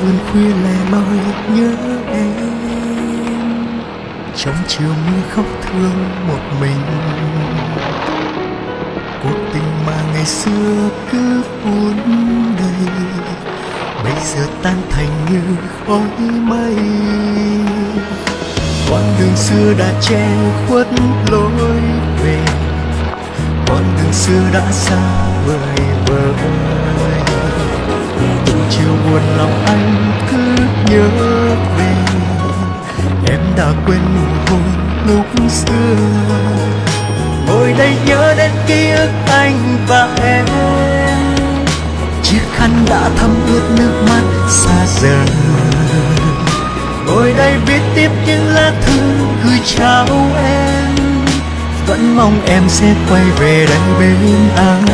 vườn khuya lẻ loi nhớ em, trong chiều mưa khóc thương một mình. Cuộc tình mà ngày xưa cứ cuốn đầy, bây giờ tan thành như khói mây. Con đường xưa đã che khuất lối về, con đường xưa đã xa vời vợi. Từng chiều buồn lòng anh cứ nhớ về, em đã quên nụ hôn lúc xưa. Ngồi đây nhớ đến ký ức anh và em, chiếc khăn đã thấm ướt nước mắt xa dần. Ngồi đây viết tiếp những lá thư gửi chào em, vẫn mong em sẽ quay về đây bên anh.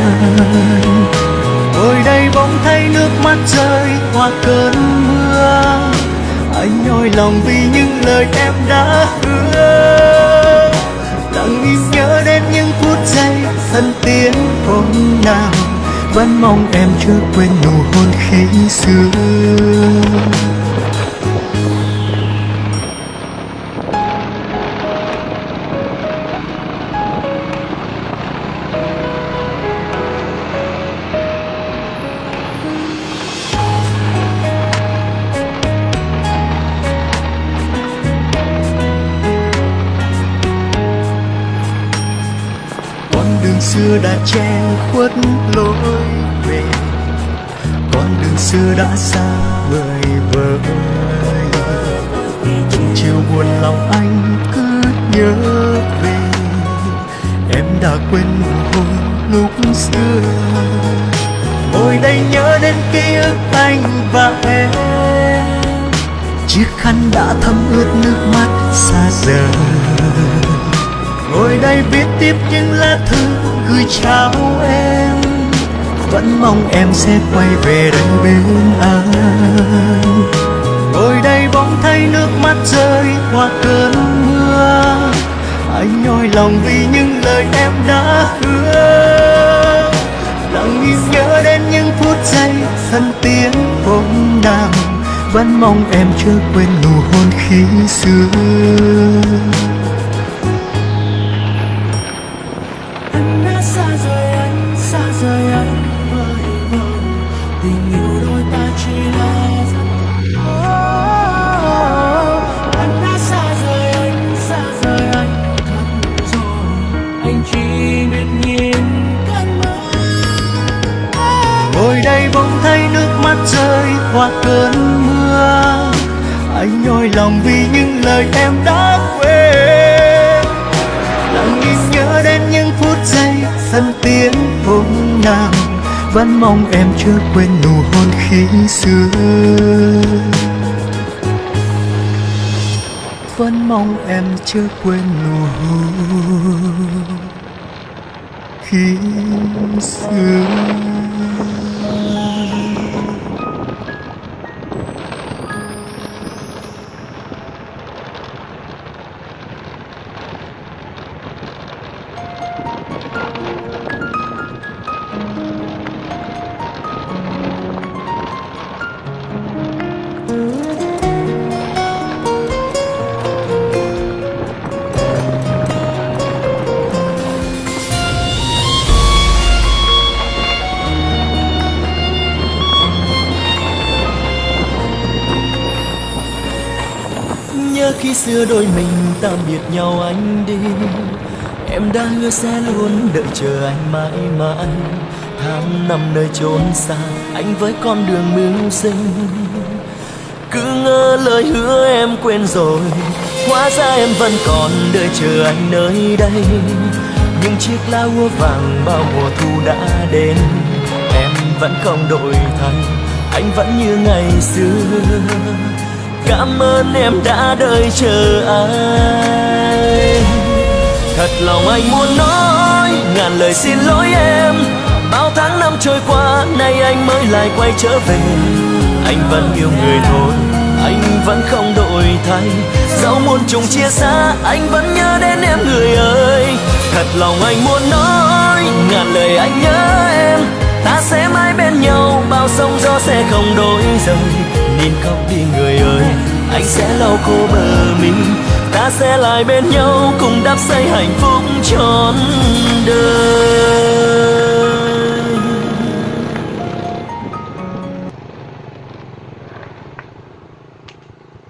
Ngồi đây bỗng thấy nước mắt rơi qua cơn mưa, anh nhói lòng vì những lời em đã hứa. Lặng im nhớ đến những phút giây thân tiến hôm nào, vẫn mong em chưa quên nụ hôn khi xưa. Đường xưa đã che khuất lối về, con đường xưa đã xa vời vợi. Từng chiều buồn lòng anh cứ nhớ về, em đã quên nụ hôn lúc xưa. Ngồi đây nhớ đến ký ức anh và em, chiếc khăn đã thấm ướt nước mắt xa dần. Ngồi đây viết tiếp những lá thư gửi chào em, vẫn mong em sẽ quay về đây bên anh. Ngồi đây bỗng thấy nước mắt rơi qua cơn mưa, anh nhói lòng vì những lời em đã hứa. Lặng im nhớ đến những phút giây thân tiến hôm nào, vẫn mong em chưa quên nụ hôn khi xưa. Xa rời anh vơi vợi, tình yêu đôi ta chỉ là anh đã xa rời anh thật rồi, anh chỉ biết nhìn cơn mưa. Ngồi đây bỗng thấy nước mắt rơi qua cơn mưa, anh nhói lòng vì những lời em đã quên. Lặng im nhớ đến những phút giây thân tiến hôm nào, vẫn mong em chưa quên nụ hôn khi xưa. Vẫn mong em chưa quên nụ hôn khi xưa. Nhớ khi xưa đôi mình tạm biệt nhau anh đi, em đã hứa sẽ luôn đợi chờ anh mãi mãi. Tháng năm nơi chốn xa, anh với con đường mưu sinh, cứ ngỡ lời hứa em quên rồi, hóa ra em vẫn còn đợi chờ anh nơi đây. Những chiếc lá úa vàng bao mùa thu đã đến, em vẫn không đổi thay, anh vẫn như ngày xưa. Cảm ơn em đã đợi chờ anh. Thật lòng anh muốn nói ngàn lời xin lỗi em, bao tháng năm trôi qua nay anh mới lại quay trở về. Anh vẫn yêu người thôi, anh vẫn không đổi thay, dẫu muôn trùng chia xa anh vẫn nhớ đến em người ơi. Thật lòng anh muốn nói ngàn lời anh nhớ em, ta sẽ mãi bên nhau bao sao sóng gió sẽ không đổi rời. Nín khóc đi người ơi, anh sẽ lau khô bờ mi, ta sẽ lại bên nhau cùng đắp xây hạnh phúc trọn